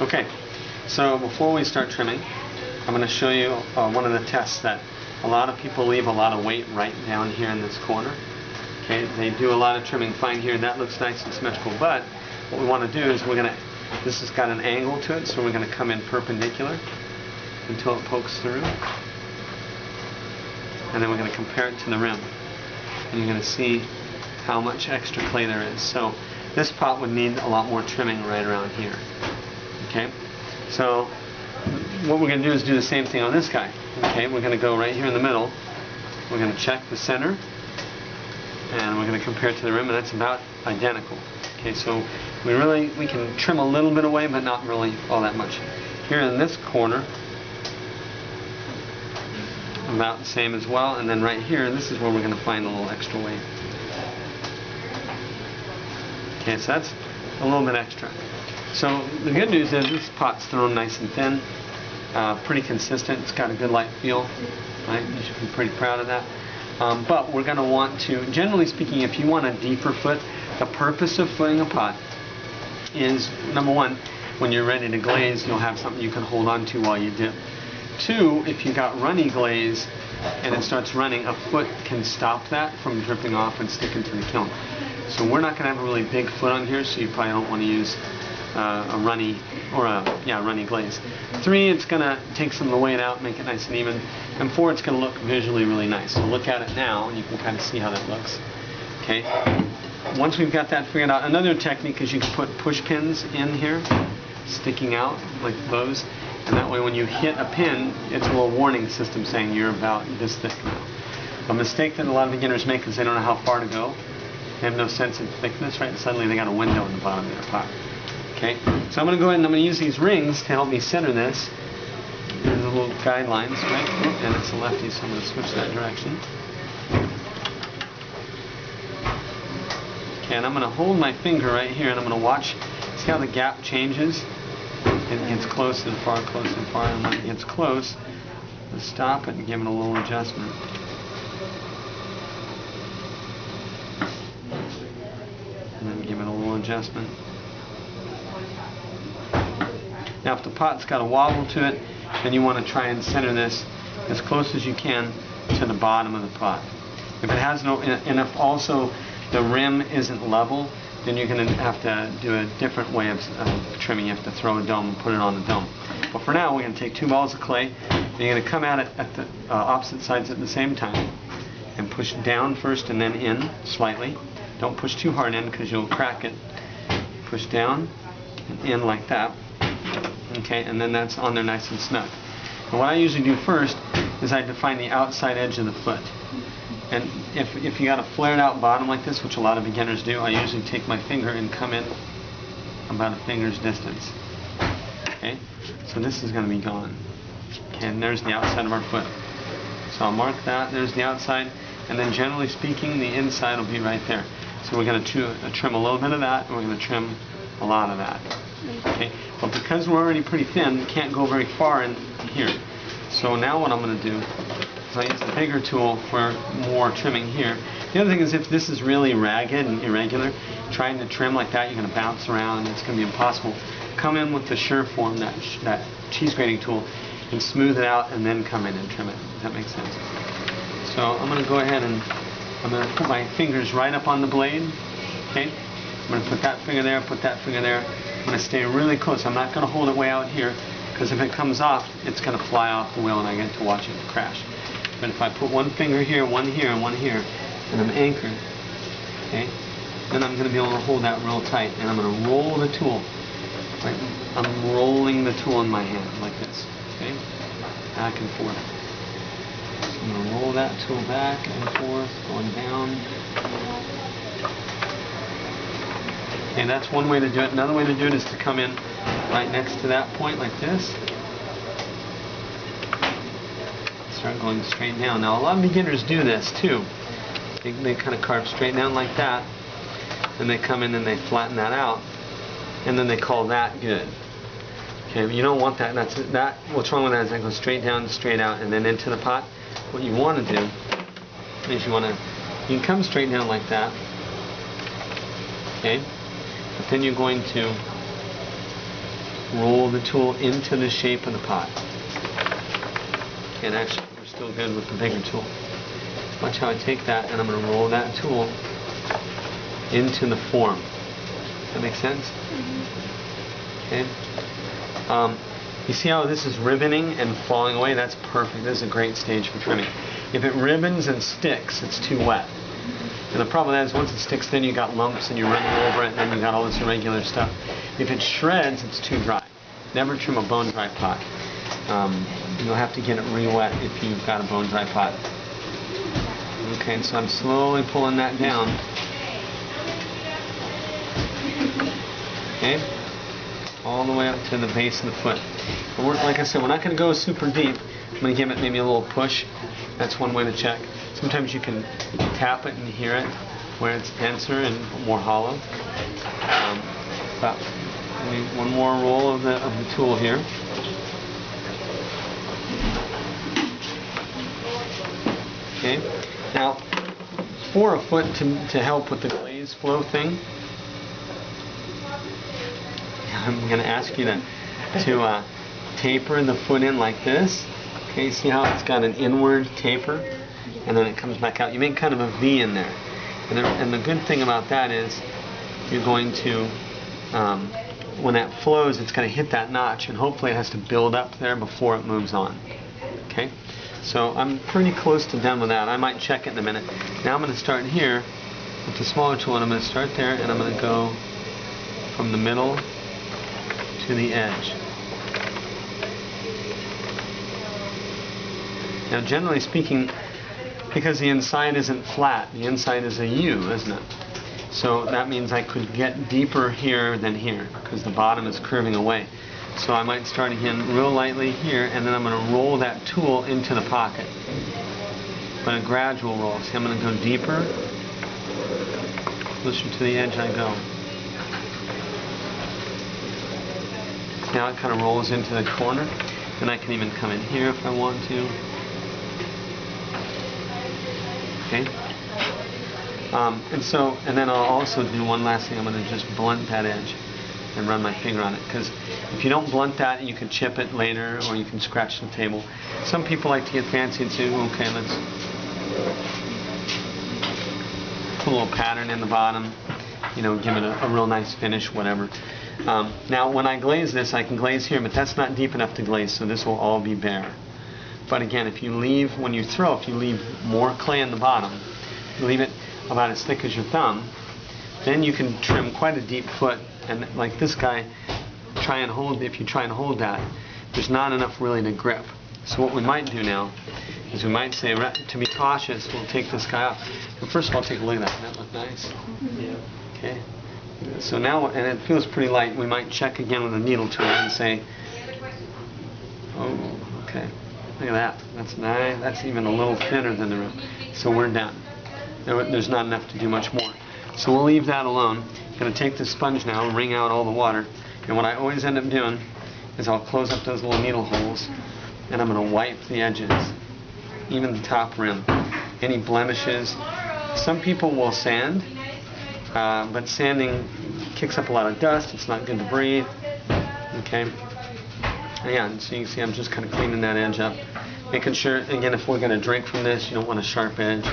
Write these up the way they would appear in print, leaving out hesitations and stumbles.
Okay, so before we start trimming, I'm going to show you one of the tests that a lot of people leave a lot of weight right down here in this corner. Okay, they do a lot of trimming fine here, and that looks nice and symmetrical, but what we want to do is this has got an angle to it, so we're going to come in perpendicular until it pokes through, and then we're going to compare it to the rim, and you're going to see how much extra clay there is. So this pot would need a lot more trimming right around here. Okay, so what we're going to do is do the same thing on this guy. Okay, we're going to go right here in the middle. We're going to check the center, and we're going to compare it to the rim, and that's about identical. Okay, so we can trim a little bit away, but not really all that much. Here in this corner, about the same as well, and then right here, this is where we're going to find a little extra weight. Okay, so that's a little bit extra. So the good news is this pot's thrown nice and thin, pretty consistent. It's got a good light feel, right? You should be pretty proud of that. But we're going to want to, generally speaking, if you want a deeper foot, the purpose of footing a pot is, number one, when you're ready to glaze, you'll have something you can hold on to while you dip. Two, if you got runny glaze and it starts running, a foot can stop that from dripping off and sticking to the kiln. So we're not going to have a really big foot on here, so you probably don't want to use a runny glaze. Three, it's going to take some of the weight out, make it nice and even. And four, it's going to look visually really nice. So look at it now, and you can kind of see how that looks. Okay. Once we've got that figured out, another technique is you can put push pins in here, sticking out like those, and that way when you hit a pin, it's a little warning system saying you're about this thick now. A mistake that a lot of beginners make is they don't know how far to go. They have no sense of thickness, right? And suddenly they got a window in the bottom of their pot. Okay, so I'm going to go ahead and I'm going to use these rings to help me center this. There's the little guidelines, right? Oh, and it's a lefty, so I'm going to switch that direction. Okay, and I'm going to hold my finger right here, and I'm going to watch. See how the gap changes? It gets close and far, and when it gets close, let's stop it and give it a little adjustment. And then give it a little adjustment. Now if the pot's got a wobble to it, then you want to try and center this as close as you can to the bottom of the pot. If it has no, and if also the rim isn't level, then you're going to have to do a different way of trimming. You have to throw a dome and put it on the dome. But for now, we're going to take 2 balls of clay, and you're going to come at it at the opposite sides at the same time, and push down first and then in slightly. Don't push too hard in because you'll crack it. Push down and in like that. Okay, and then that's on there nice and snug. And what I usually do first is I define the outside edge of the foot. And if you got a flared out bottom like this, which a lot of beginners do, I usually take my finger and come in about a finger's distance. Okay, so this is going to be gone. Okay, and there's the outside of our foot. So I'll mark that, there's the outside, and then generally speaking, the inside will be right there. So we're going to trim a little bit of that, and we're going to trim a lot of that. Okay, but because we're already pretty thin, we can't go very far in here. So now what I'm going to do is I use the bigger tool for more trimming here. The other thing is if this is really ragged and irregular, trying to trim like that, you're going to bounce around and it's going to be impossible. Come in with the Sureform, that cheese grating tool, and smooth it out and then come in and trim it. Does that make sense? So I'm going to go ahead and I'm going to put my fingers right up on the blade. Okay, I'm going to put that finger there, put that finger there. I'm going to stay really close. I'm not going to hold it way out here because if it comes off, it's going to fly off the wheel and I get to watch it crash. But if I put one finger here, one here, and one here, and I'm anchored, okay, then I'm going to be able to hold that real tight, and I'm going to roll the tool. Right? I'm rolling the tool in my hand like this, okay, back and forth. So I'm going to roll that tool back and forth, going down. Okay, that's one way to do it. Another way to do it is to come in right next to that point like this. Start going straight down. Now a lot of beginners do this too. They kind of carve straight down like that, and they come in and they flatten that out, and then they call that good. Okay, but you don't want that. What's wrong with that is that goes straight down, straight out, and then into the pot. What you want to do is you can come straight down like that. Okay. But then you're going to roll the tool into the shape of the pot. And actually, we're still good with the bigger tool. Watch how I take that and I'm going to roll that tool into the form. That makes sense? Okay. You see how this is ribboning and falling away? That's perfect. This is a great stage for trimming. If it ribbons and sticks, it's too wet. And the problem is once it sticks, then you got lumps and you're running over it, and then you got all this irregular stuff. If it shreds, it's too dry. Never trim a bone dry pot. You'll have to get it re-wet if you've got a bone dry pot. Okay, so I'm slowly pulling that down. Okay, all the way up to the base of the foot. And like I said, we're not going to go super deep. I'm going to give it maybe a little push. That's one way to check. Sometimes you can tap it and hear it where it's denser and more hollow. But maybe one more roll of the tool here. Okay. Now, for a foot to help with the glaze flow thing, I'm going to ask you to taper the foot in like this. Okay, see how it's got an inward taper, and then it comes back out. You make kind of a V in there, and the good thing about that is you're going to, when that flows, it's going to hit that notch, and hopefully it has to build up there before it moves on. Okay, so I'm pretty close to done with that. I might check it in a minute. Now I'm going to start here with the smaller tool, and I'm going to start there, and I'm going to go from the middle to the edge. Now, generally speaking, because the inside isn't flat, the inside is a U, isn't it? So that means I could get deeper here than here, because the bottom is curving away. So I might start again real lightly here, and then I'm going to roll that tool into the pocket. But a gradual roll. See, I'm going to go deeper. Closer to the edge I go. Now it kind of rolls into the corner. Then I can even come in here if I want to. Okay. And then I'll also do one last thing. I'm going to just blunt that edge and run my finger on it, because if you don't blunt that, you can chip it later, or you can scratch the table. Some people like to get fancy and say, okay, let's put a little pattern in the bottom, give it a real nice finish, whatever. Now, when I glaze this, I can glaze here, but that's not deep enough to glaze, so this will all be bare. But again, if you leave more clay in the bottom, you leave it about as thick as your thumb, then you can trim quite a deep foot. And like this guy, if you try and hold that, there's not enough really to grip. So what we might do now is we might say, to be cautious, we'll take this guy off. And first of all, take a look at that. Doesn't that look nice? Yeah. Okay. So now, and it feels pretty light, we might check again with a needle tool and say, oh, okay. Look at that. That's nice. That's even a little thinner than the rim. So we're done. There's not enough to do much more. So we'll leave that alone. I'm going to take this sponge now and wring out all the water. And what I always end up doing is I'll close up those little needle holes, and I'm going to wipe the edges, even the top rim. Any blemishes. Some people will sand, but sanding kicks up a lot of dust. It's not good to breathe. Okay. Yeah, so you can see I'm just kind of cleaning that edge up. Making sure, again, if we're going to drink from this, you don't want a sharp edge.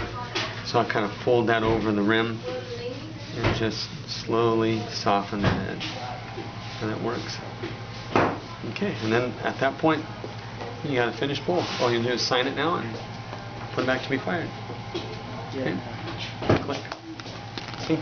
So I'll kind of fold that over the rim and just slowly soften that edge. And it works. Okay, and then at that point, you got a finished bowl. All you do is sign it now and put it back to be fired. Okay. Click. See?